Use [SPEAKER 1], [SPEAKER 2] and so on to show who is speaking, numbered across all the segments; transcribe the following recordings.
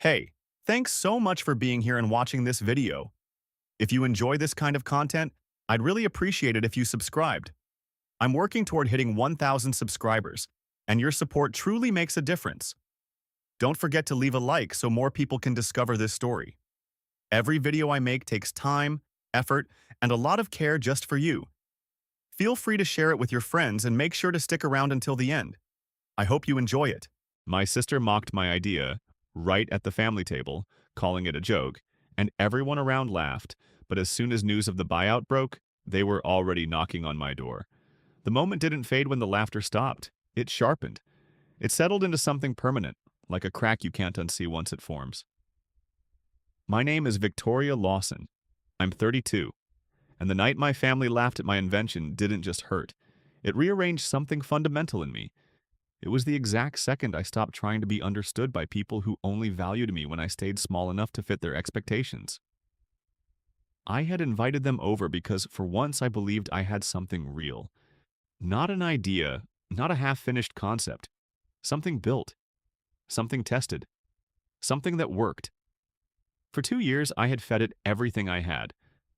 [SPEAKER 1] Hey, thanks so much for being here and watching this video. If you enjoy this kind of content, I'd really appreciate it if you subscribed. I'm working toward hitting 1,000 subscribers, and your support truly makes a difference. Don't forget to leave a like so more people can discover this story. Every video I make takes time, effort, and a lot of care just for you. Feel free to share it with your friends and make sure to stick around until the end. I hope you enjoy it. My sister mocked my idea right at the family table, calling it a joke, and everyone around laughed, but as soon as news of the buyout broke, they were already knocking on my door. The moment didn't fade when the laughter stopped. It sharpened. It settled into something permanent, like a crack you can't unsee once it forms. My name is Victoria Lawson. I'm 32, and the night my family laughed at my invention didn't just hurt. It rearranged something fundamental in me. It was the exact second I stopped trying to be understood by people who only valued me when I stayed small enough to fit their expectations. I had invited them over because for once I believed I had something real. Not an idea, not a half-finished concept. Something built. Something tested. Something that worked. For 2 years, I had fed it everything I had.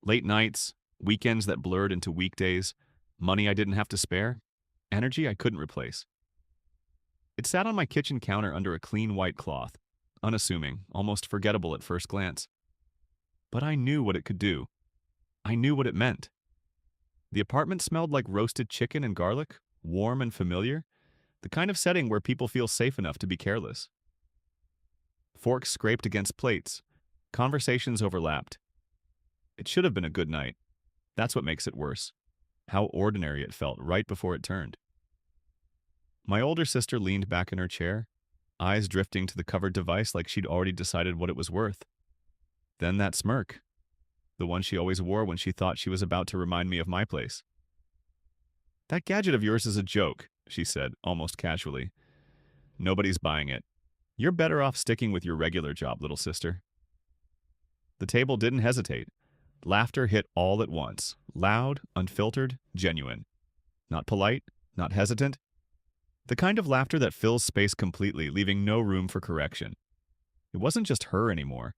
[SPEAKER 1] Late nights, weekends that blurred into weekdays, money I didn't have to spare, energy I couldn't replace. It sat on my kitchen counter under a clean white cloth, unassuming, almost forgettable at first glance. But I knew what it could do. I knew what it meant. The apartment smelled like roasted chicken and garlic, warm and familiar, the kind of setting where people feel safe enough to be careless. Forks scraped against plates. Conversations overlapped. It should have been a good night. That's what makes it worse. How ordinary it felt right before it turned. My older sister leaned back in her chair, eyes drifting to the covered device like she'd already decided what it was worth. Then that smirk, the one she always wore when she thought she was about to remind me of my place. "That gadget of yours is a joke," she said, almost casually. "Nobody's buying it. You're better off sticking with your regular job, little sister." The table didn't hesitate. Laughter hit all at once, loud, unfiltered, genuine. Not polite, not hesitant. The kind of laughter that fills space completely, leaving no room for correction. It wasn't just her anymore.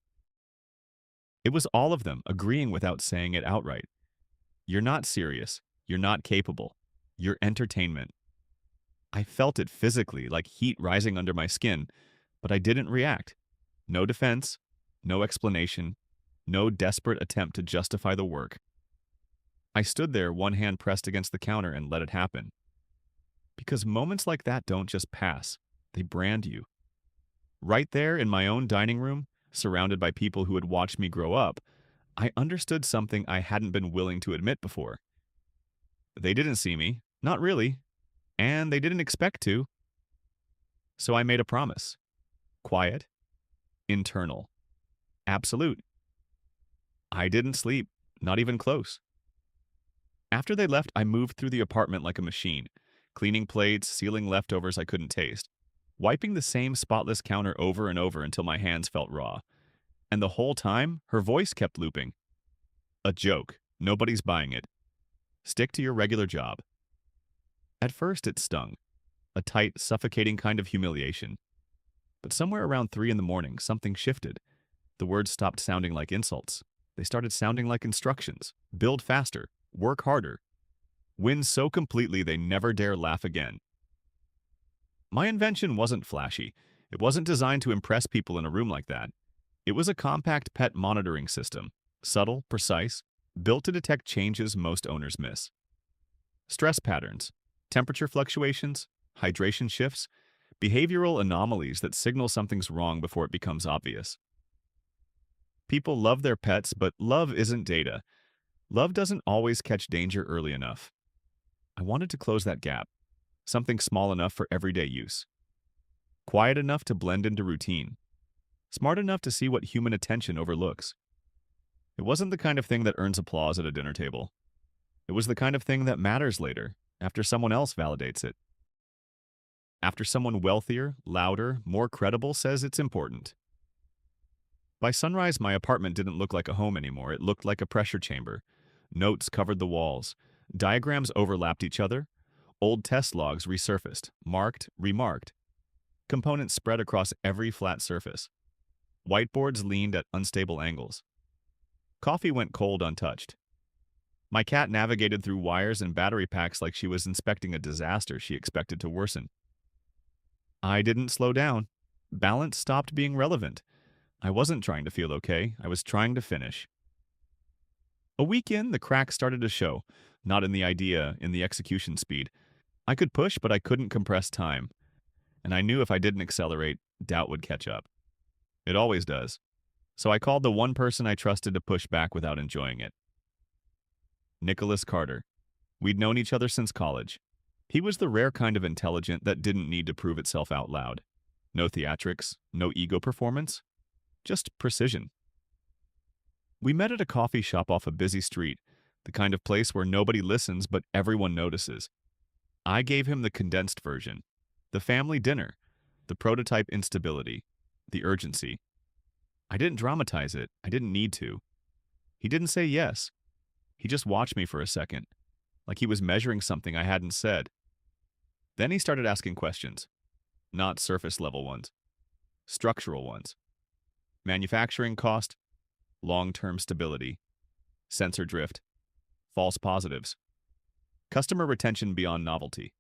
[SPEAKER 1] It was all of them, agreeing without saying it outright. "You're not serious. You're not capable. You're entertainment." I felt it physically, like heat rising under my skin, but I didn't react. No defense, no explanation, no desperate attempt to justify the work. I stood there, one hand pressed against the counter, and let it happen. Because moments like that don't just pass, they brand you. Right there in my own dining room, surrounded by people who had watched me grow up, I understood something I hadn't been willing to admit before. They didn't see me, not really, and they didn't expect to. So I made a promise. Quiet, internal, absolute. I didn't sleep, not even close. After they left, I moved through the apartment like a machine, cleaning plates, sealing leftovers I couldn't taste, wiping the same spotless counter over and over until my hands felt raw. And the whole time, her voice kept looping. "A joke. Nobody's buying it. Stick to your regular job." At first, it stung. A tight, suffocating kind of humiliation. But somewhere around 3 in the morning, something shifted. The words stopped sounding like insults. They started sounding like instructions. Build faster. Work harder. Win so completely they never dare laugh again. My invention wasn't flashy. It wasn't designed to impress people in a room like that. It was a compact pet monitoring system, subtle, precise, built to detect changes most owners miss. Stress patterns, temperature fluctuations, hydration shifts, behavioral anomalies that signal something's wrong before it becomes obvious. People love their pets, but love isn't data. Love doesn't always catch danger early enough. I wanted to close that gap, something small enough for everyday use. Quiet enough to blend into routine. Smart enough to see what human attention overlooks. It wasn't the kind of thing that earns applause at a dinner table. It was the kind of thing that matters later, after someone else validates it. After someone wealthier, louder, more credible says it's important. By sunrise, my apartment didn't look like a home anymore. It looked like a pressure chamber. Notes covered the walls. Diagrams overlapped each other. Old test logs resurfaced, marked, remarked. Components spread across every flat surface. Whiteboards leaned at unstable angles. Coffee went cold untouched. My cat navigated through wires and battery packs like she was inspecting a disaster she expected to worsen. I didn't slow down. Balance stopped being relevant. I wasn't trying to feel okay, I was trying to finish. A week in, the cracks started to show, not in the idea, in the execution speed. I could push, but I couldn't compress time. And I knew if I didn't accelerate, doubt would catch up. It always does. So I called the one person I trusted to push back without enjoying it. Nicholas Carter. We'd known each other since college. He was the rare kind of intelligent that didn't need to prove itself out loud. No theatrics, no ego performance, just precision. We met at a coffee shop off a busy street, the kind of place where nobody listens but everyone notices. I gave him the condensed version, the family dinner, the prototype instability, the urgency. I didn't dramatize it, I didn't need to. He didn't say yes. He just watched me for a second, like he was measuring something I hadn't said. Then he started asking questions, not surface-level ones, structural ones. Manufacturing cost, long-term stability, sensor drift, false positives, customer retention beyond novelty,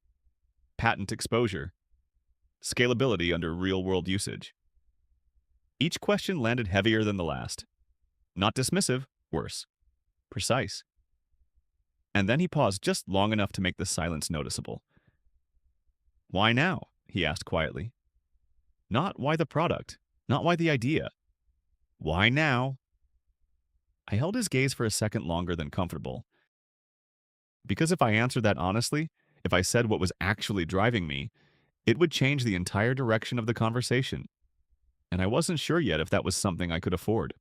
[SPEAKER 1] patent exposure, scalability under real-world usage. Each question landed heavier than the last. Not dismissive, worse. Precise. And then he paused just long enough to make the silence noticeable. Why now? He asked quietly. Not why the product, not why the idea. Why now? I held his gaze for a second longer than comfortable. Because if I answered that honestly, if I said what was actually driving me, it would change the entire direction of the conversation. And I wasn't sure yet if that was something I could afford.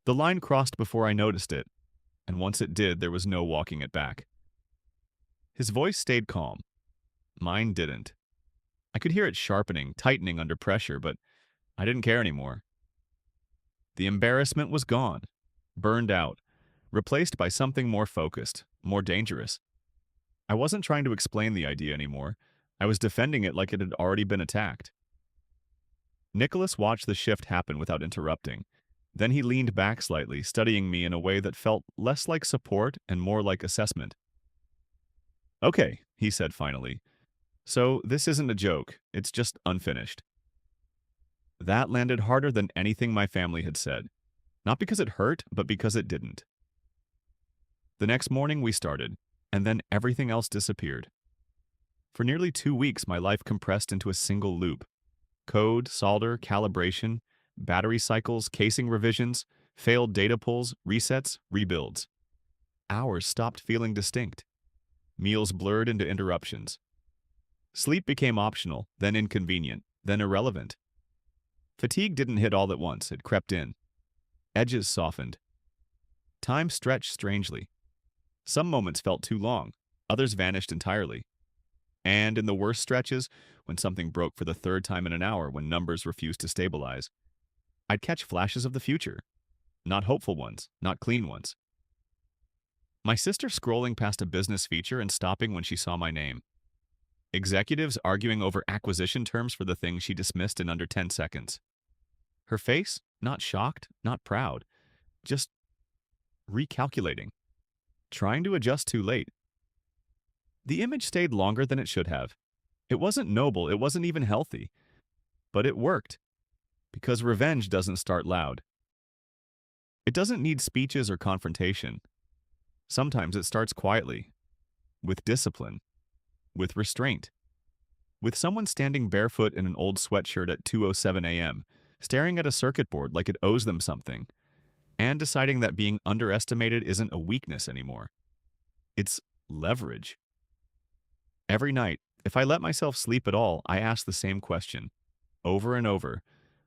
[SPEAKER 1] The line crossed before I noticed it, and once it did, there was no walking it back. His voice stayed calm. Mine didn't. I could hear it sharpening, tightening under pressure, but I didn't care anymore. The embarrassment was gone, burned out, replaced by something more focused, more dangerous. I wasn't trying to explain the idea anymore. I was defending it like it had already been attacked. Nicholas watched the shift happen without interrupting. Then he leaned back slightly, studying me in a way that felt less like support and more like assessment. Okay, he said finally. So this isn't a joke, it's just unfinished. That landed harder than anything my family had said. Not because it hurt, but because it didn't. The next morning we started, and then everything else disappeared. For nearly 2 weeks, my life compressed into a single loop. Code, solder, calibration, battery cycles, casing revisions, failed data pulls, resets, rebuilds. Hours stopped feeling distinct. Meals blurred into interruptions. Sleep became optional, then inconvenient, then irrelevant. Fatigue didn't hit all at once, it crept in. Edges softened. Time stretched strangely. Some moments felt too long, others vanished entirely. And in the worst stretches, when something broke for the third time in an hour, when numbers refused to stabilize, I'd catch flashes of the future. Not hopeful ones, not clean ones. My sister scrolling past a business feature and stopping when she saw my name. Executives arguing over acquisition terms for the thing she dismissed in under 10 seconds. Her face, not shocked, not proud, just recalculating, trying to adjust too late. The image stayed longer than it should have. It wasn't noble, it wasn't even healthy. But it worked, because revenge doesn't start loud. It doesn't need speeches or confrontation. Sometimes it starts quietly, with discipline, with restraint, with someone standing barefoot in an old sweatshirt at 2:07 a.m., staring at a circuit board like it owes them something, and deciding that being underestimated isn't a weakness anymore. It's leverage. Every night, if I let myself sleep at all, I ask the same question, over and over,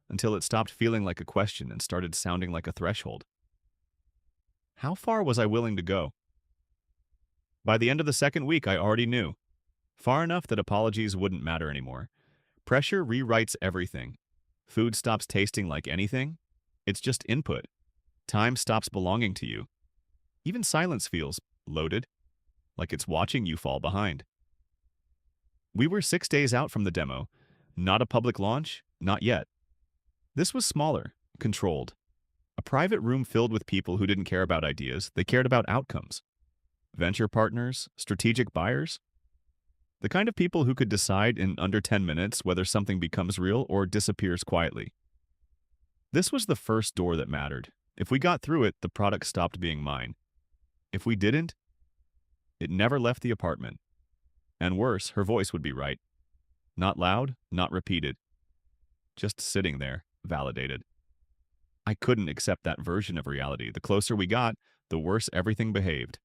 [SPEAKER 1] until it stopped feeling like a question and started sounding like a threshold. How far was I willing to go? By the end of the second week, I already knew. Far enough that apologies wouldn't matter anymore. Pressure rewrites everything. Food stops tasting like anything. It's just input. Time stops belonging to you. Even silence feels loaded, like it's watching you fall behind. We were 6 days out from the demo. Not a public launch, not yet. This was smaller, controlled. A private room filled with people who didn't care about ideas, they cared about outcomes. Venture partners, strategic buyers, the kind of people who could decide in under 10 minutes whether something becomes real or disappears quietly. This was the first door that mattered. If we got through it, the product stopped being mine. If we didn't, it never left the apartment. And worse, her voice would be right. Not loud, not repeated. Just sitting there, validated. I couldn't accept that version of reality. The closer we got, the worse everything behaved.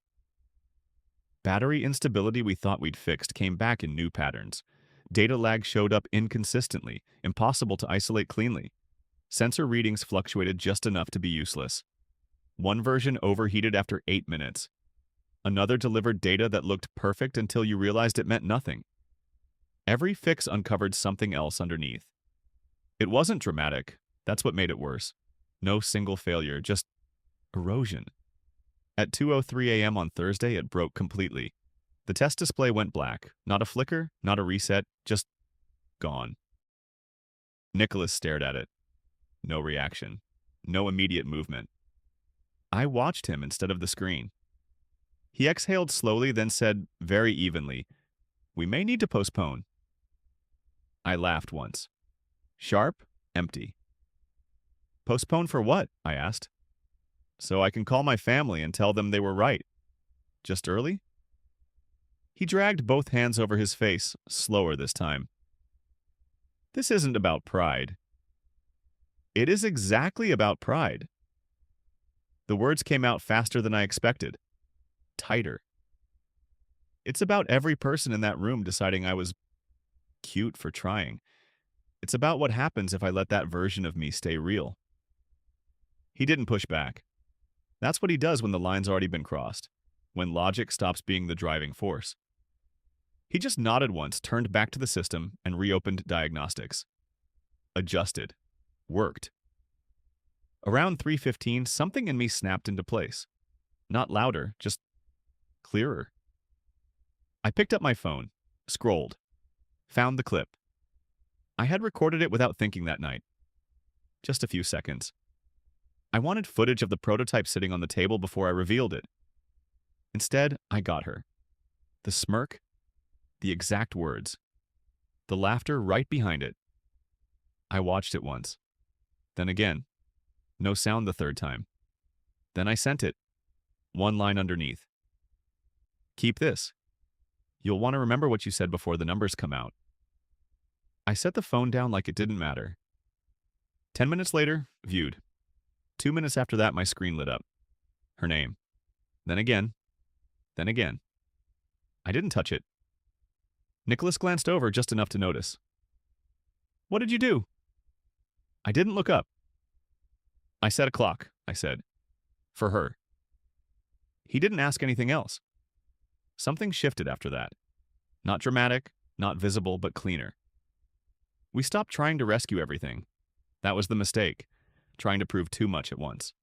[SPEAKER 1] Battery instability we thought we'd fixed came back in new patterns. Data lag showed up inconsistently, impossible to isolate cleanly. Sensor readings fluctuated just enough to be useless. One version overheated after 8 minutes. Another delivered data that looked perfect until you realized it meant nothing. Every fix uncovered something else underneath. It wasn't dramatic. That's what made it worse. No single failure, just erosion. At 2:03 a.m. on Thursday, it broke completely. The test display went black. Not a flicker, not a reset, just gone. Nicholas stared at it. No reaction. No immediate movement. I watched him instead of the screen. He exhaled slowly, then said very evenly, "We may need to postpone." I laughed once. Sharp, empty. "Postpone for what?" I asked. "So I can call my family and tell them they were right. Just early?" He dragged both hands over his face, slower this time. "This isn't about pride." "It is exactly about pride." The words came out faster than I expected. Tighter. "It's about every person in that room deciding I was cute for trying. It's about what happens if I let that version of me stay real." He didn't push back. That's what he does when the line's already been crossed, when logic stops being the driving force. He just nodded once, turned back to the system, and reopened diagnostics. Adjusted. Worked. Around 3:15, something in me snapped into place. Not louder, just clearer. I picked up my phone, scrolled, found the clip. I had recorded it without thinking that night. Just a few seconds. I wanted footage of the prototype sitting on the table before I revealed it. Instead, I got her. The smirk, the exact words, the laughter right behind it. I watched it once. Then again. No sound the third time. Then I sent it. One line underneath. "Keep this. You'll want to remember what you said before the numbers come out." I set the phone down like it didn't matter. 10 minutes later, viewed. 2 minutes after that, my screen lit up. Her name. Then again. Then again. I didn't touch it. Nicholas glanced over just enough to notice. "What did you do?" I didn't look up. "I set a clock," I said. "For her." He didn't ask anything else. Something shifted after that. Not dramatic, not visible, but cleaner. We stopped trying to rescue everything. That was the mistake, trying to prove too much at once.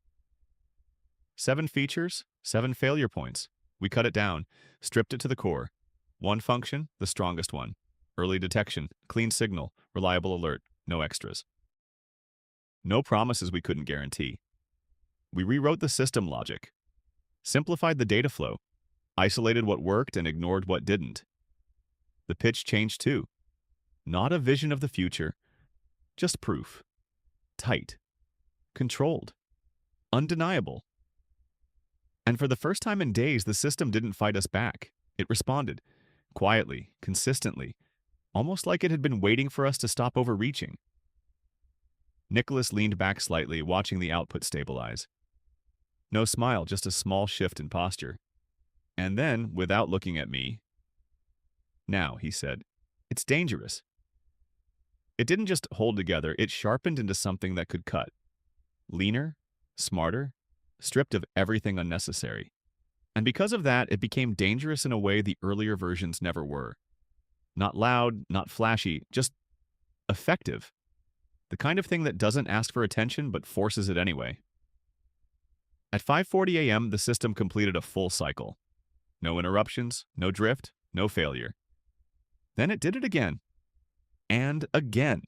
[SPEAKER 1] 7 features, 7 failure points. We cut it down, stripped it to the core. One function, the strongest one. Early detection, clean signal, reliable alert, no extras. No promises we couldn't guarantee. We rewrote the system logic, simplified the data flow, isolated what worked and ignored what didn't. The pitch changed too. Not a vision of the future, just proof. Tight. Controlled. Undeniable. And for the first time in days, the system didn't fight us back. It responded. Quietly, consistently. Almost like it had been waiting for us to stop overreaching. Nicholas leaned back slightly, watching the output stabilize. No smile, just a small shift in posture. And then, without looking at me, "Now," he said, "it's dangerous." It didn't just hold together, it sharpened into something that could cut. Leaner, smarter, stripped of everything unnecessary. And because of that, it became dangerous in a way the earlier versions never were. Not loud, not flashy, just effective. The kind of thing that doesn't ask for attention but forces it anyway. At 5:40 a.m., the system completed a full cycle. No interruptions, no drift, no failure. Then it did it again. And again.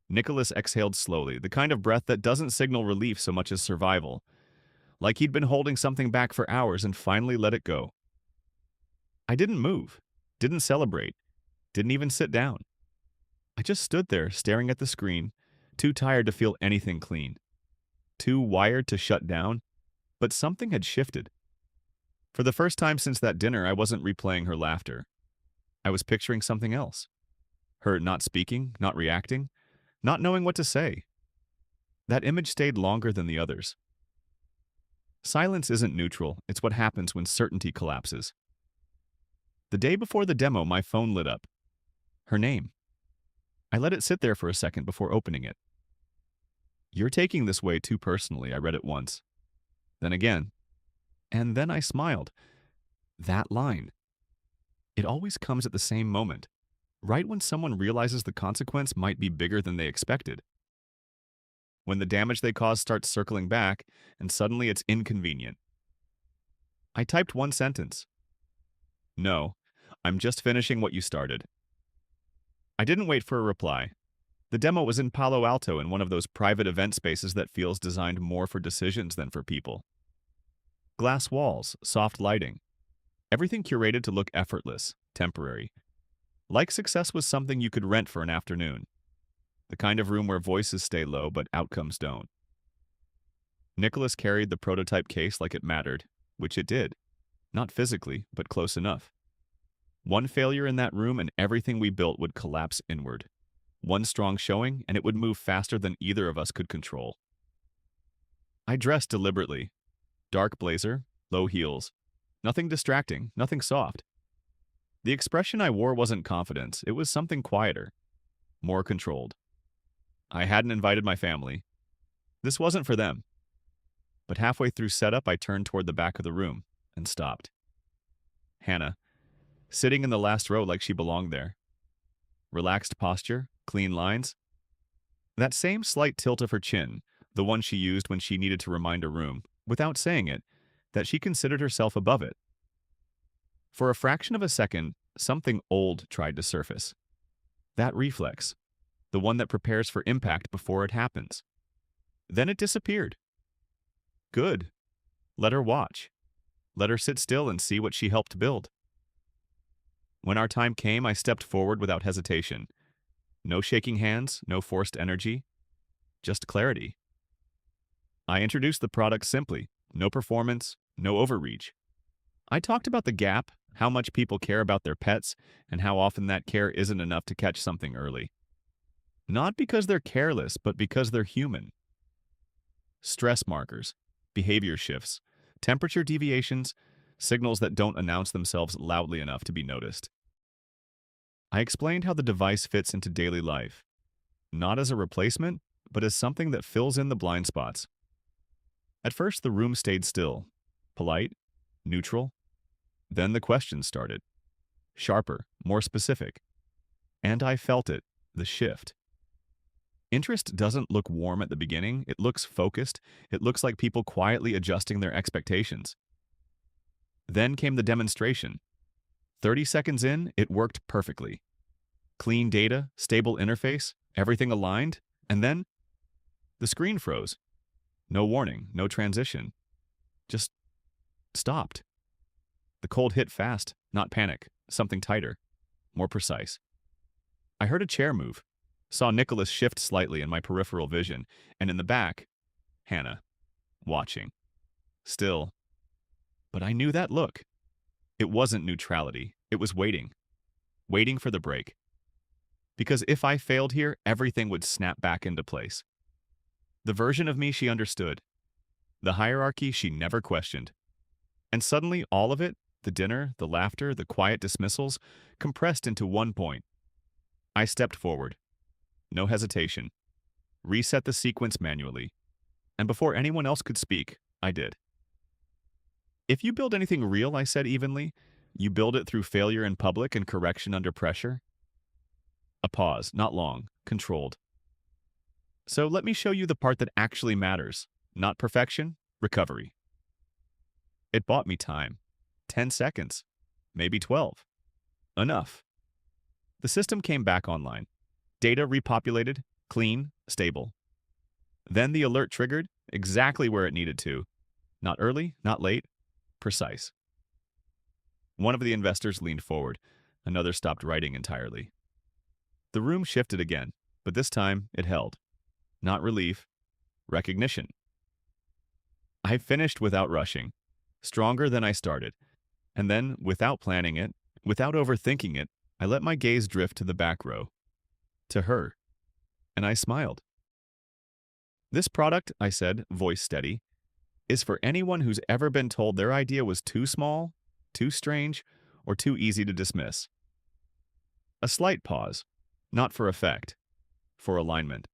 [SPEAKER 1] Nicholas exhaled slowly, the kind of breath that doesn't signal relief so much as survival, like he'd been holding something back for hours and finally let it go. I didn't move, didn't celebrate, didn't even sit down. I just stood there staring at the screen, too tired to feel anything clean, too wired to shut down, but something had shifted. For the first time since that dinner, I wasn't replaying her laughter. I was picturing something else. Her not speaking, not reacting, not knowing what to say. That image stayed longer than the others. Silence isn't neutral, it's what happens when certainty collapses. The day before the demo, my phone lit up. Her name. I let it sit there for a second before opening it. "You're taking this way too personally," I read it once. Then again. And then I smiled. That line. It always comes at the same moment, right when someone realizes the consequence might be bigger than they expected. When the damage they caused starts circling back, and suddenly it's inconvenient. I typed one sentence. "No, I'm just finishing what you started." I didn't wait for a reply. The demo was in Palo Alto in one of those private event spaces that feels designed more for decisions than for people. Glass walls, soft lighting. Everything curated to look effortless, temporary. Like success was something you could rent for an afternoon. The kind of room where voices stay low but outcomes don't. Nicholas carried the prototype case like it mattered, which it did. Not physically, but close enough. One failure in that room and everything we built would collapse inward. One strong showing and it would move faster than either of us could control. I dressed deliberately. Dark blazer, low heels. Nothing distracting, nothing soft. The expression I wore wasn't confidence, it was something quieter, more controlled. I hadn't invited my family. This wasn't for them. But halfway through setup, I turned toward the back of the room and stopped. Hannah, sitting in the last row like she belonged there. Relaxed posture, clean lines. That same slight tilt of her chin, the one she used when she needed to remind a room, without saying it, that she considered herself above it. For a fraction of a second, something old tried to surface. That reflex, the one that prepares for impact before it happens. Then it disappeared. Good. Let her watch. Let her sit still and see what she helped build. When our time came, I stepped forward without hesitation. No shaking hands, no forced energy, just clarity. I introduced the product simply, no performance, no overreach. I talked about the gap, how much people care about their pets, and how often that care isn't enough to catch something early. Not because they're careless, but because they're human. Stress markers, behavior shifts, temperature deviations, signals that don't announce themselves loudly enough to be noticed. I explained how the device fits into daily life, not as a replacement, but as something that fills in the blind spots. At first, the room stayed still, polite, neutral. Then the questions started, sharper, more specific. And I felt it, the shift. Interest doesn't look warm at the beginning, it looks focused, it looks like people quietly adjusting their expectations. Then came the demonstration. 30 seconds in, it worked perfectly. Clean data, stable interface, everything aligned, and then the screen froze. No warning, no transition. Just stopped. The cold hit fast, not panic, something tighter, more precise. I heard a chair move, saw Nicholas shift slightly in my peripheral vision, and in the back, Hannah, watching. Still. But I knew that look. It wasn't neutrality, it was waiting. Waiting for the break. Because if I failed here, everything would snap back into place. The version of me she understood. The hierarchy she never questioned. And suddenly, all of it, the dinner, the laughter, the quiet dismissals, compressed into one point. I stepped forward. No hesitation. Reset the sequence manually. And before anyone else could speak, I did. If you build anything real, I said evenly, you build it through failure in public and correction under pressure. A pause, not long, controlled. So let me show you the part that actually matters. Not perfection, recovery. It bought me time. 10 seconds. Maybe 12. Enough. The system came back online. Data repopulated, Clean, stable. Then the alert triggered exactly where it needed to. Not early, not late, precise. One of the investors leaned forward. Another stopped writing entirely. The room shifted again, but this time it held. Not relief, recognition. I finished without rushing, stronger than I started, and then, without planning it, without overthinking it, I let my gaze drift to the back row, to her, and I smiled. This product, I said, voice steady, is for anyone who's ever been told their idea was too small, too strange, or too easy to dismiss. A slight pause, not for effect, for alignment.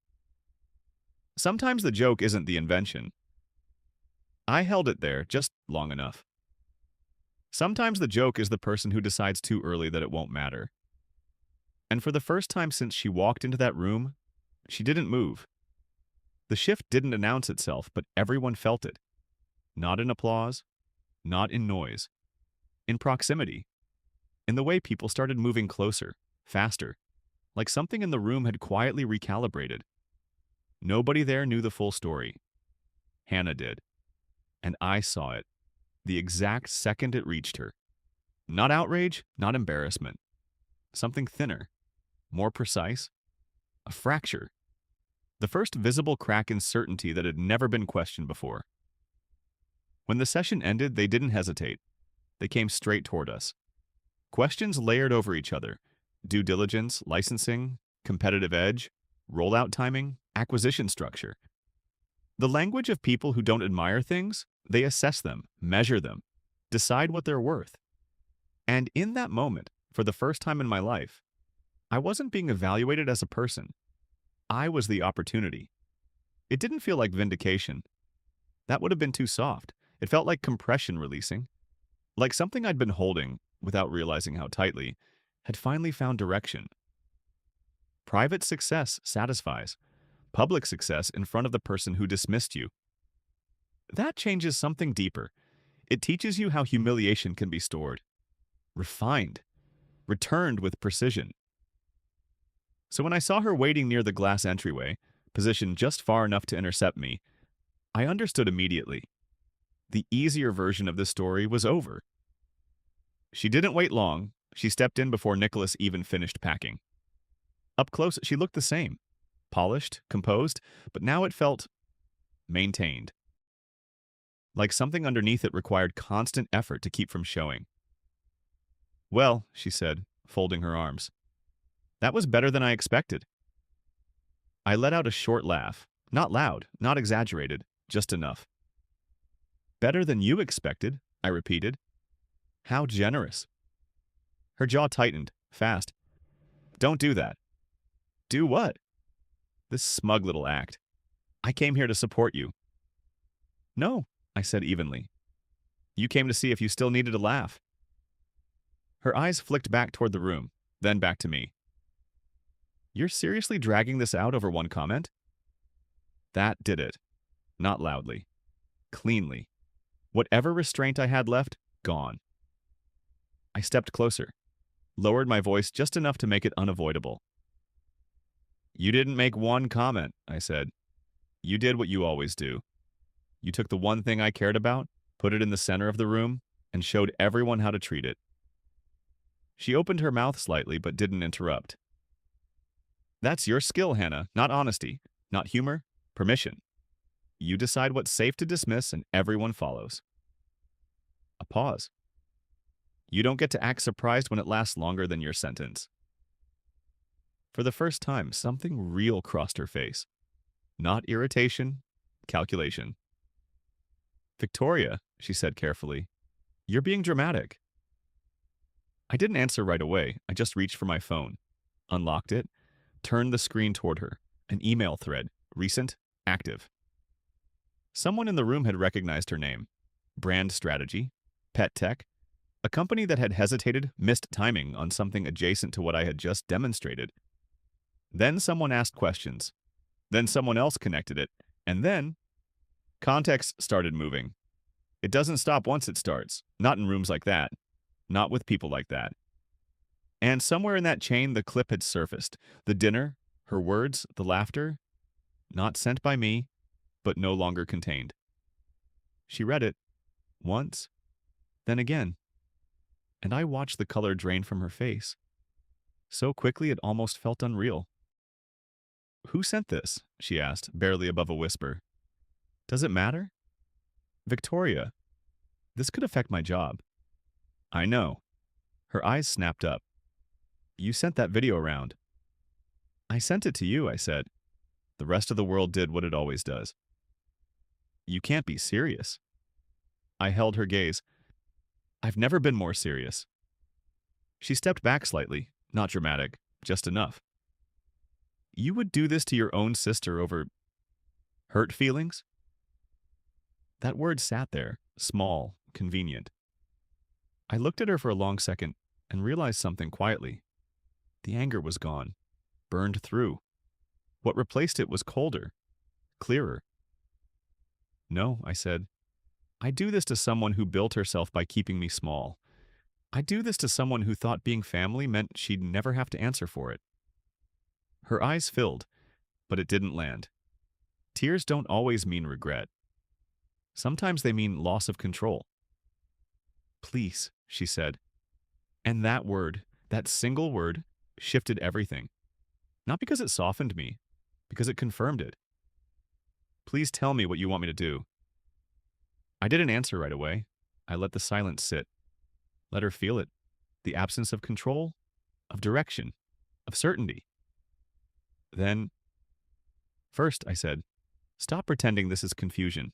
[SPEAKER 1] Sometimes the joke isn't the invention. I held it there just long enough. Sometimes the joke is the person who decides too early that it won't matter. And for the first time since she walked into that room, she didn't move. The shift didn't announce itself, but everyone felt it. Not in applause, not in noise. In proximity. In the way people started moving closer, faster, like something in the room had quietly recalibrated. Nobody there knew the full story. Hannah did. And I saw it, the exact second it reached her. Not outrage, not embarrassment. Something thinner, more precise. A fracture. The first visible crack in certainty that had never been questioned before. When the session ended, they didn't hesitate. They came straight toward us. Questions layered over each other. Due diligence, licensing, competitive edge, rollout timing, acquisition structure. The language of people who don't admire things, they assess them, measure them, decide what they're worth. And in that moment, for the first time in my life, I wasn't being evaluated as a person. I was the opportunity. It didn't feel like vindication. That would have been too soft. It felt like compression releasing. Like something I'd been holding, without realizing how tightly, had finally found direction. Private success satisfies. Public success in front of the person who dismissed you. That changes something deeper. It teaches you how humiliation can be stored, refined, returned with precision. So when I saw her waiting near the glass entryway, positioned just far enough to intercept me, I understood immediately. The easier version of the story was over. She didn't wait long. She stepped in before Nicholas even finished packing. Up close, she looked the same. Polished, composed, but now it felt maintained. Like something underneath it required constant effort to keep from showing. "Well," she said, folding her arms. "That was better than I expected." I let out a short laugh. Not loud, not exaggerated, just enough. "Better than you expected," I repeated. "How generous." Her jaw tightened, fast. "Don't do that." "Do what?" "This smug little act. I came here to support you." "No," I said evenly. "You came to see if you still needed a laugh." Her eyes flicked back toward the room, then back to me. "You're seriously dragging this out over one comment?" That did it. Not loudly. Cleanly. Whatever restraint I had left, gone. I stepped closer, lowered my voice just enough to make it unavoidable. "You didn't make one comment," I said. "You did what you always do. You took the one thing I cared about, put it in the center of the room, and showed everyone how to treat it." She opened her mouth slightly but didn't interrupt. "That's your skill, Hannah, not honesty, not humor, permission. You decide what's safe to dismiss and everyone follows." A pause. "You don't get to act surprised when it lasts longer than your sentence." For the first time, something real crossed her face. Not irritation, calculation. "Victoria," she said carefully, "you're being dramatic." I didn't answer right away. I just reached for my phone, unlocked it, turned the screen toward her. An email thread, recent, active. Someone in the room had recognized her name. Brand strategy, pet tech, a company that had hesitated, missed timing on something adjacent to what I had just demonstrated. Then someone asked questions. Then someone else connected it. And then context started moving. It doesn't stop once it starts. Not in rooms like that. Not with people like that. And somewhere in that chain, the clip had surfaced. The dinner, Her words, the laughter, not sent by me, but no longer contained. She read it, once, then again, and I watched the color drain from her face. So quickly it almost felt unreal. "Who sent this?" she asked, barely above a whisper. "Does it matter?" "Victoria, this could affect my job." "I know." Her eyes snapped up. "You sent that video around." "I sent it to you," I said. The rest of the world did what it always does. "You can't be serious." I held her gaze. "I've never been more serious." She stepped back slightly, not dramatic, just enough. "You would do this to your own sister over hurt feelings?" That word sat there, small, convenient. I looked at her for a long second and realized something quietly. The anger was gone, burned through. What replaced it was colder, clearer. "No," I said. "I do this to someone who built herself by keeping me small. I do this to someone who thought being family meant she'd never have to answer for it." Her eyes filled, but it didn't land. Tears don't always mean regret. Sometimes they mean loss of control. "Please," she said. And that word, that single word, shifted everything. Not because it softened me, because it confirmed it. "Please tell me what you want me to do." I didn't answer right away. I let the silence sit. Let her feel it. The absence of control, of direction, of certainty. Then, "First," I said, "stop pretending this is confusion."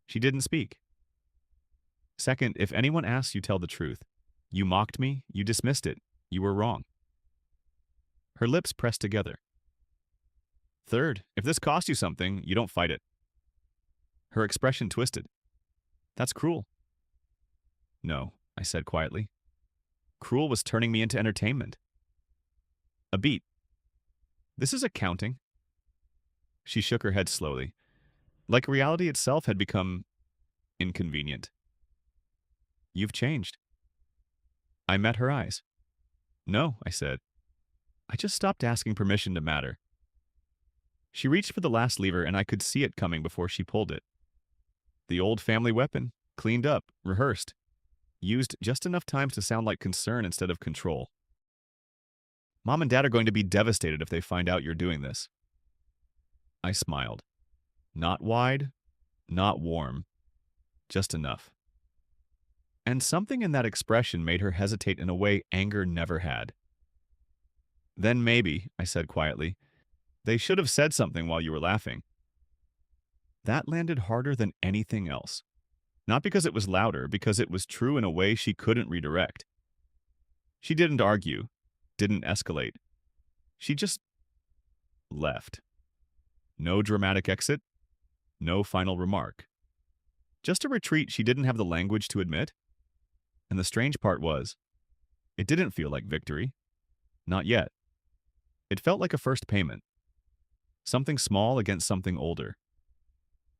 [SPEAKER 1] She didn't speak. "Second, if anyone asks you, tell the truth. You mocked me, you dismissed it, you were wrong." Her lips pressed together. "Third, if this costs you something, you don't fight it." Her expression twisted. "That's cruel." "No," I said quietly. "Cruel was turning me into entertainment." A beat. "This is accounting." She shook her head slowly, like reality itself had become inconvenient. "You've changed." I met her eyes. "No," I said. "I just stopped asking permission to matter." She reached for the last lever, and I could see it coming before she pulled it. The old family weapon, cleaned up, rehearsed, used just enough times to sound like concern instead of control. "Mom and Dad are going to be devastated if they find out you're doing this." I smiled. Not wide, not warm, just enough. And something in that expression made her hesitate in a way anger never had. "Then maybe," I said quietly, "they should have said something while you were laughing." That landed harder than anything else. Not because it was louder, because it was true in a way she couldn't redirect. She didn't argue, didn't escalate. She just left. No dramatic exit, no final remark. Just a retreat she didn't have the language to admit. And the strange part was, it didn't feel like victory. Not yet. It felt like a first payment. Something small against something older.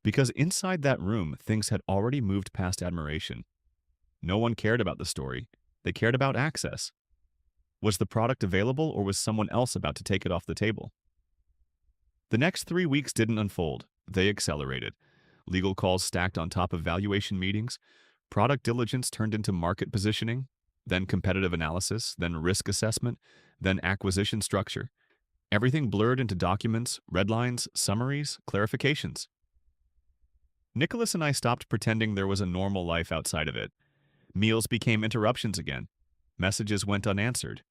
[SPEAKER 1] Because inside that room, things had already moved past admiration. No one cared about the story. They cared about access. Was the product available, or was someone else about to take it off the table? The next 3 weeks didn't unfold. They accelerated. Legal calls stacked on top of valuation meetings. Product diligence turned into market positioning, then competitive analysis, then risk assessment, then acquisition structure. Everything blurred into documents, red lines, summaries, clarifications. Nicholas and I stopped pretending there was a normal life outside of it. Meals became interruptions again. Messages went unanswered.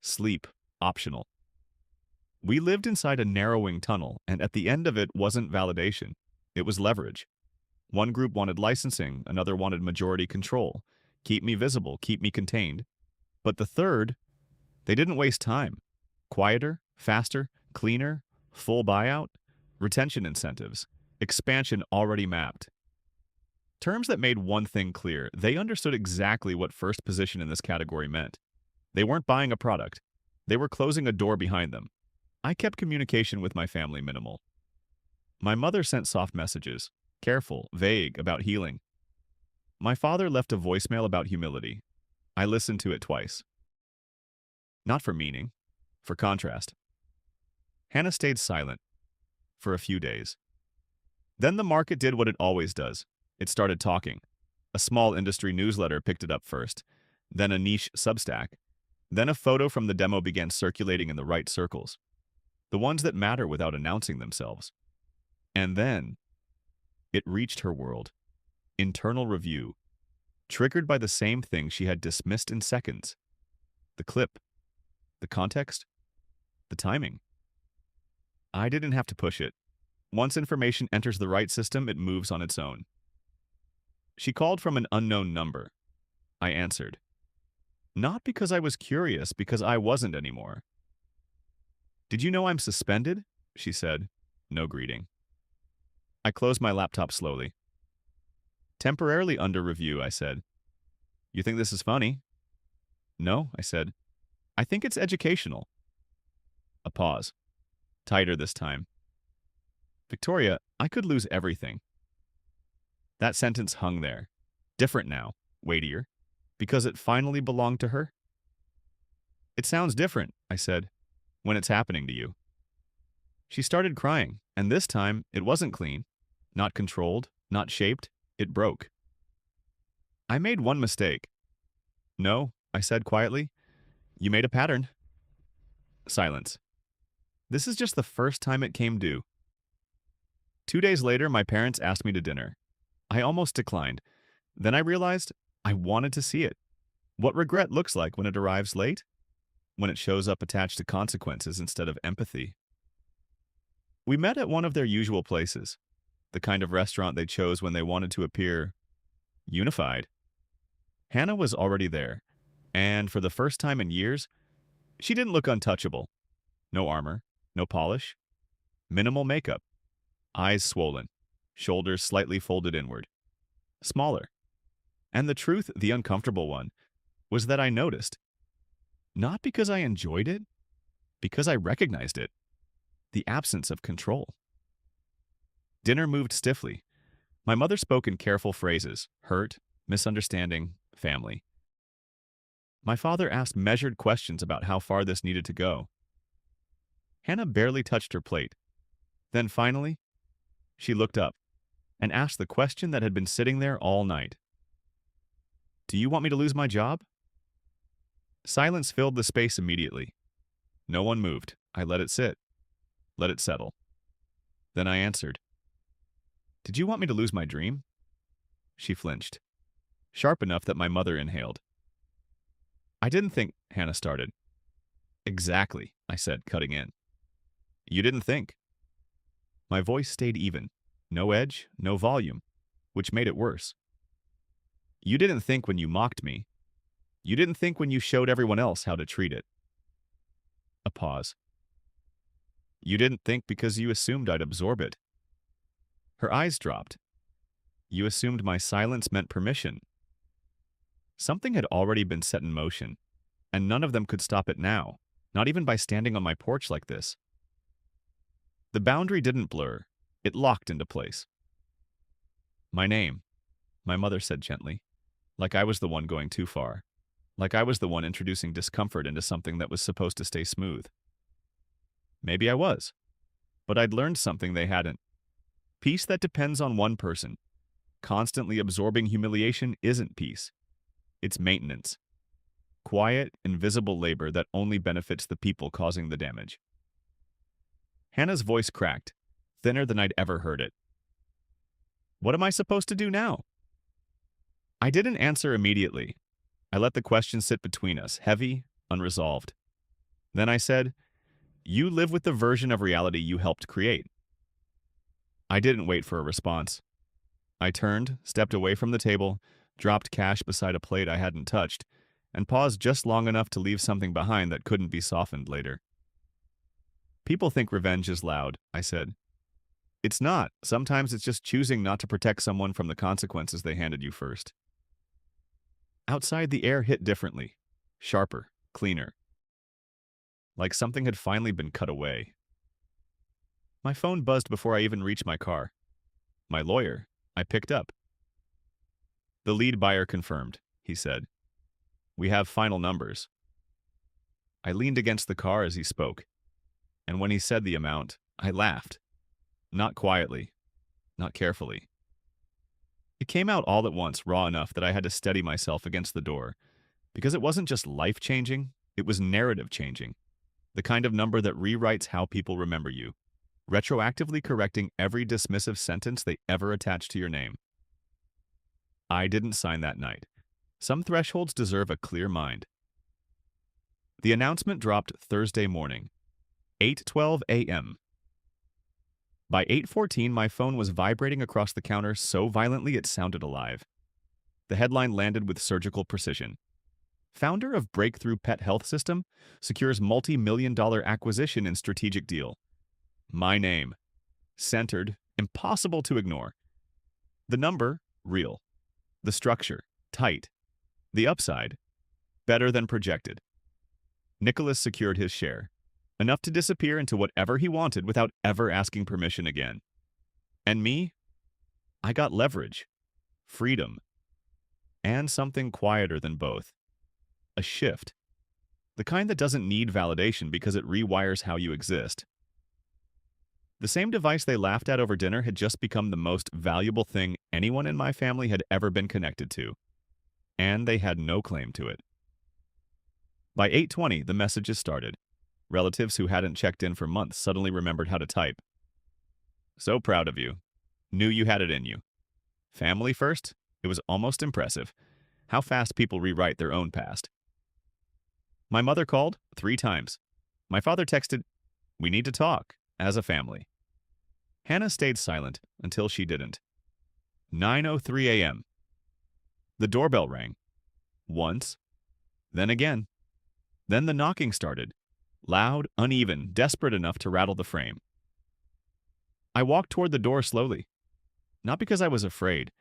[SPEAKER 1] Sleep, optional. We lived inside a narrowing tunnel, and at the end of it wasn't validation. It was leverage. One group wanted licensing, another wanted majority control. Keep me visible, keep me contained. But the third, they didn't waste time. Quieter, faster, cleaner, full buyout, retention incentives, expansion already mapped. Terms that made one thing clear: they understood exactly what first position in this category meant. They weren't buying a product. They were closing a door behind them. I kept communication with my family minimal. My mother sent soft messages, careful, vague, about healing. My father left a voicemail about humility. I listened to it twice. Not for meaning, for contrast. Hannah stayed silent for a few days. Then the market did what it always does. It started talking. A small industry newsletter picked it up first, then a niche Substack. Then a photo from the demo began circulating in the right circles, the ones that matter without announcing themselves. And then it reached her world. Internal review, triggered by the same thing she had dismissed in seconds. The clip, the context, the timing. I didn't have to push it. Once information enters the right system, it moves on its own. She called from an unknown number. I answered. Not because I was curious, because I wasn't anymore. Did you know I'm suspended? She said. No greeting. I closed my laptop slowly. Temporarily under review, I said. You think this is funny? No, I said. I think it's educational. A pause. Tighter this time. Victoria, I could lose everything. That sentence hung there. Different now, weightier, because it finally belonged to her. It sounds different, I said, when it's happening to you. She started crying, and this time it wasn't clean, not controlled, not shaped, it broke. I made one mistake. No, I said quietly. You made a pattern. Silence. This is just the first time it came due. 2 days later, my parents asked me to dinner. I almost declined. Then I realized I wanted to see it. What regret looks like when it arrives late, when it shows up attached to consequences instead of empathy. We met at one of their usual places, the kind of restaurant they chose when they wanted to appear unified. Hannah was already there, and for the first time in years, she didn't look untouchable. No armor, no polish, minimal makeup, eyes swollen, shoulders slightly folded inward, smaller. And the truth, the uncomfortable one, was that I noticed. Not because I enjoyed it, because I recognized it. The absence of control. Dinner moved stiffly. My mother spoke in careful phrases: hurt, misunderstanding, family. My father asked measured questions about how far this needed to go. Hannah barely touched her plate. Then finally, she looked up and asked the question that had been sitting there all night. Do you want me to lose my job? Silence filled the space immediately. No one moved. I let it sit. Let it settle. Then I answered. Did you want me to lose my dream? She flinched, sharp enough that my mother inhaled. I didn't think, Hannah started. Exactly, I said, cutting in. You didn't think. My voice stayed even. No edge, no volume, which made it worse. You didn't think when you mocked me. You didn't think when you showed everyone else how to treat it. A pause. You didn't think because you assumed I'd absorb it. Her eyes dropped. You assumed my silence meant permission. Something had already been set in motion, and none of them could stop it now, not even by standing on my porch like this. The boundary didn't blur. It locked into place. My name, my mother said gently, like I was the one going too far, like I was the one introducing discomfort into something that was supposed to stay smooth. Maybe I was, but I'd learned something they hadn't. Peace that depends on one person. Constantly absorbing humiliation isn't peace. It's maintenance. Quiet, invisible labor that only benefits the people causing the damage. Hannah's voice cracked, thinner than I'd ever heard it. What am I supposed to do now? I didn't answer immediately. I let the question sit between us, heavy, unresolved. Then I said, you live with the version of reality you helped create. I didn't wait for a response. I turned, stepped away from the table, dropped cash beside a plate I hadn't touched, and paused just long enough to leave something behind that couldn't be softened later. People think revenge is loud, I said. It's not. Sometimes it's just choosing not to protect someone from the consequences they handed you first. Outside, the air hit differently, sharper, cleaner. Like something had finally been cut away. My phone buzzed before I even reached my car. My lawyer. I picked up. The lead buyer confirmed, he said. We have final numbers. I leaned against the car as he spoke. And when he said the amount, I laughed. Not quietly, not carefully. It came out all at once, raw enough that I had to steady myself against the door, because it wasn't just life-changing, it was narrative-changing. The kind of number that rewrites how people remember you, retroactively correcting every dismissive sentence they ever attached to your name. I didn't sign that night. Some thresholds deserve a clear mind. The announcement dropped Thursday morning, 8:12 a.m. By 8:14, my phone was vibrating across the counter so violently it sounded alive. The headline landed with surgical precision. Founder of breakthrough pet health system secures multi-million-dollar acquisition in strategic deal. My name. Centered, impossible to ignore. The number, real. The structure, tight. The upside, better than projected. Nicholas secured his share, enough to disappear into whatever he wanted without ever asking permission again. And me? I got leverage, freedom, and something quieter than both. A shift. The kind that doesn't need validation because it rewires how you exist. The same device they laughed at over dinner had just become the most valuable thing anyone in my family had ever been connected to. And they had no claim to it. By 8:20, the messages started. Relatives who hadn't checked in for months suddenly remembered how to type. So proud of you. Knew you had it in you. Family first? It was almost impressive. How fast people rewrite their own past. My mother called 3 times. My father texted, "We need to talk, as a family." Hannah stayed silent until she didn't. 9:03 a.m. The doorbell rang. Once. Then again. Then the knocking started. Loud, uneven, desperate enough to rattle the frame. I walked toward the door slowly. Not because I was afraid.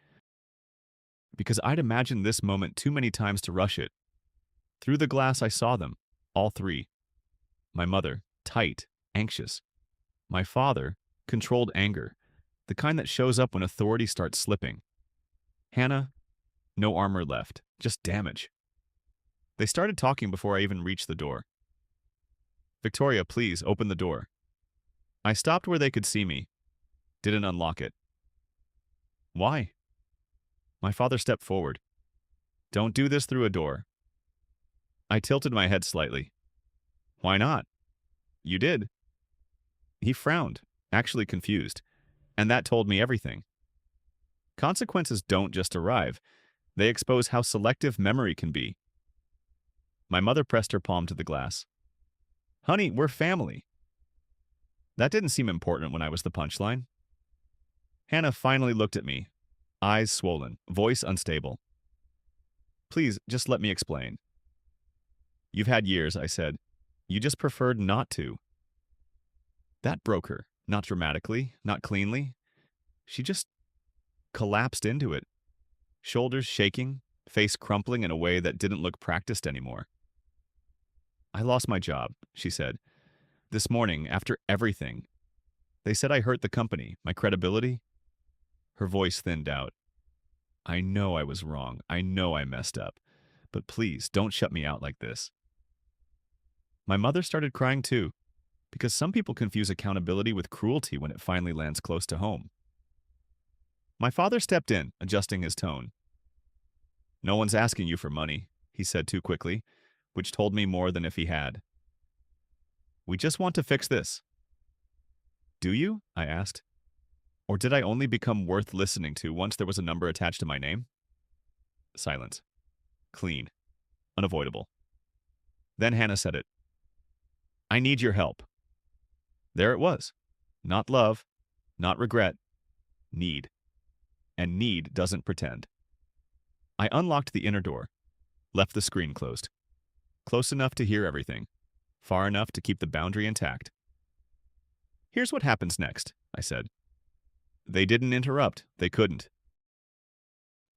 [SPEAKER 1] Because I'd imagined this moment too many times to rush it. Through the glass I saw them, all 3. My mother, tight, anxious. My father, controlled anger, the kind that shows up when authority starts slipping. Hannah, no armor left, just damage. They started talking before I even reached the door. "Victoria, please, open the door." I stopped where they could see me. Didn't unlock it. "Why?" My father stepped forward. "Don't do this through a door." I tilted my head slightly. "Why not?" "You did." He frowned, actually confused, and that told me everything. Consequences don't just arrive. They expose how selective memory can be. My mother pressed her palm to the glass. "Honey, we're family." That didn't seem important when I was the punchline. Hannah finally looked at me, eyes swollen, voice unstable. "Please, just let me explain." "You've had years," I said. "You just preferred not to." That broke her, not dramatically, not cleanly. She just collapsed into it, shoulders shaking, face crumpling in a way that didn't look practiced anymore. "I lost my job," she said. "This morning, after everything. They said I hurt the company, my credibility." Her voice thinned out. "I know I was wrong. I know I messed up. But please, don't shut me out like this." My mother started crying too, because some people confuse accountability with cruelty when it finally lands close to home. My father stepped in, adjusting his tone. "No one's asking you for money," he said too quickly, which told me more than if he had. "We just want to fix this." "Do you?" I asked. "Or did I only become worth listening to once there was a number attached to my name?" Silence. Clean. Unavoidable. Then Hannah said it. "I need your help." There it was. Not love, not regret, need. And need doesn't pretend. I unlocked the inner door, left the screen closed. Close enough to hear everything, far enough to keep the boundary intact. "Here's what happens next," I said. They didn't interrupt. They couldn't.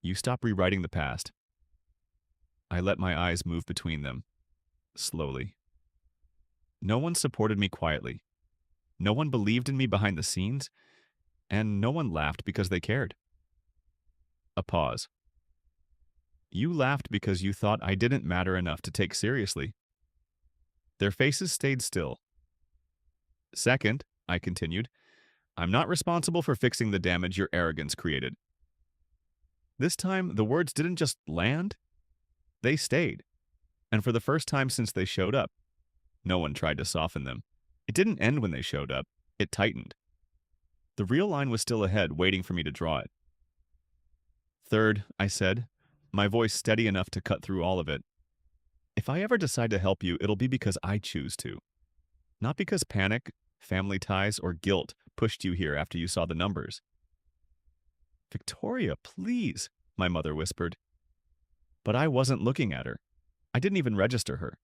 [SPEAKER 1] "You stop rewriting the past." I let my eyes move between them, slowly. No one supported me quietly. No one believed in me behind the scenes, and no one laughed because they cared. A pause. "You laughed because you thought I didn't matter enough to take seriously." Their faces stayed still. Second, I continued, I'm not responsible for fixing the damage your arrogance created. This time, the words didn't just land, they stayed. And for the first time since they showed up, no one tried to soften them. It didn't end when they showed up, it tightened. The real line was still ahead, waiting for me to draw it. Third, I said, my voice steady enough to cut through all of it. If I ever decide to help you, it'll be because I choose to. Not because panic, family ties, or guilt pushed you here after you saw the numbers. Victoria, please, my mother whispered. But I wasn't looking at her. I didn't even register her.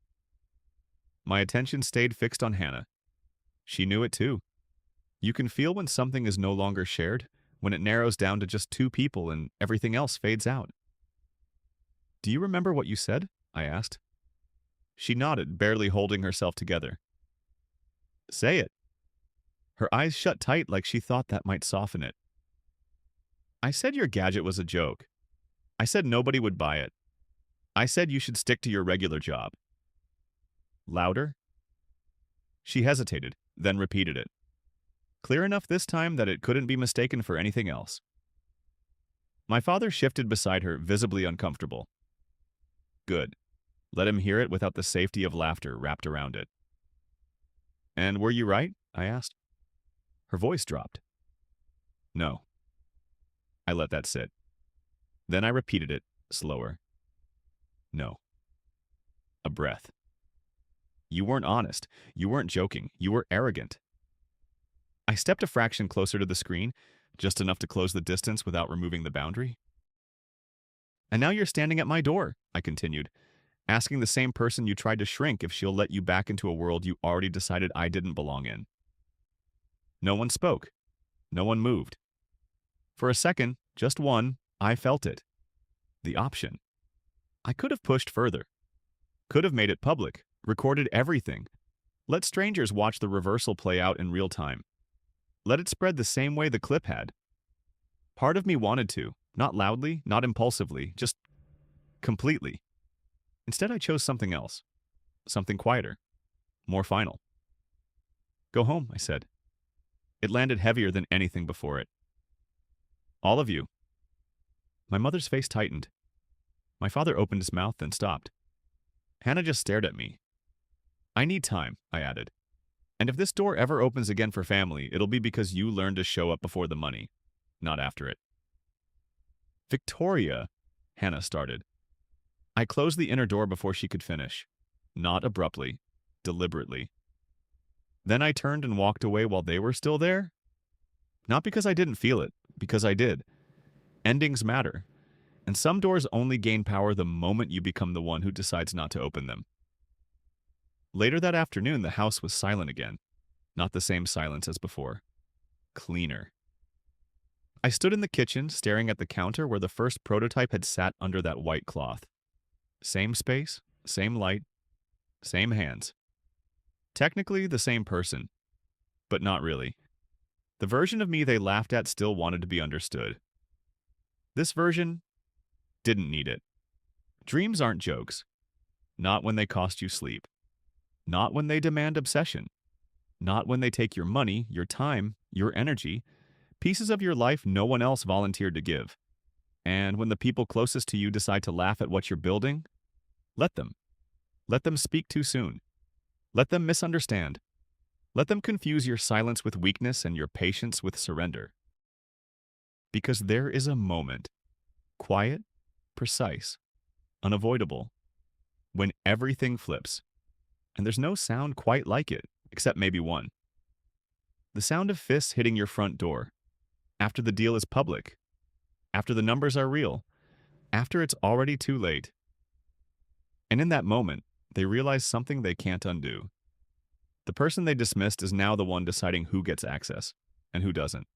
[SPEAKER 1] My attention stayed fixed on Hannah. She knew it too. You can feel when something is no longer shared, when it narrows down to just two people and everything else fades out. Do you remember what you said? I asked. She nodded, barely holding herself together. Say it. Her eyes shut tight like she thought that might soften it. I said your gadget was a joke. I said nobody would buy it. I said you should stick to your regular job. Louder? She hesitated, then repeated it. Clear enough this time that it couldn't be mistaken for anything else. My father shifted beside her, visibly uncomfortable. Good. Let him hear it without the safety of laughter wrapped around it. And were you right? I asked. Her voice dropped. No. I let that sit. Then I repeated it, slower. No. A breath. You weren't honest. You weren't joking. You were arrogant. I stepped a fraction closer to the screen, just enough to close the distance without removing the boundary. And now you're standing at my door, I continued, asking the same person you tried to shrink if she'll let you back into a world you already decided I didn't belong in. No one spoke. No one moved. For a second, just one, I felt it. The option. I could have pushed further. Could have made it public, recorded everything. Let strangers watch the reversal play out in real time. Let it spread the same way the clip had. Part of me wanted to, not loudly, not impulsively, just completely. Instead, I chose something else. Something quieter. More final. Go home, I said. It landed heavier than anything before it. All of you. My mother's face tightened. My father opened his mouth, then stopped. Hannah just stared at me. I need time, I added. And if this door ever opens again for family, it'll be because you learned to show up before the money, not after it. Victoria, Hannah started. I closed the inner door before she could finish. Not abruptly, deliberately. Then I turned and walked away while they were still there. Not because I didn't feel it, because I did. Endings matter. And some doors only gain power the moment you become the one who decides not to open them. Later that afternoon, the house was silent again. Not the same silence as before. Cleaner. I stood in the kitchen, staring at the counter where the first prototype had sat under that white cloth. Same space, same light, same hands. Technically the same person, but not really. The version of me they laughed at still wanted to be understood. This version didn't need it. Dreams aren't jokes. Not when they cost you sleep. Not when they demand obsession. Not when they take your money, your time, your energy, pieces of your life no one else volunteered to give. And when the people closest to you decide to laugh at what you're building, let them. Let them speak too soon. Let them misunderstand. Let them confuse your silence with weakness and your patience with surrender. Because there is a moment, quiet, precise, unavoidable, when everything flips. And there's no sound quite like it, except maybe one. The sound of fists hitting your front door. After the deal is public. After the numbers are real. After it's already too late. And in that moment, they realize something they can't undo. The person they dismissed is now the one deciding who gets access and who doesn't.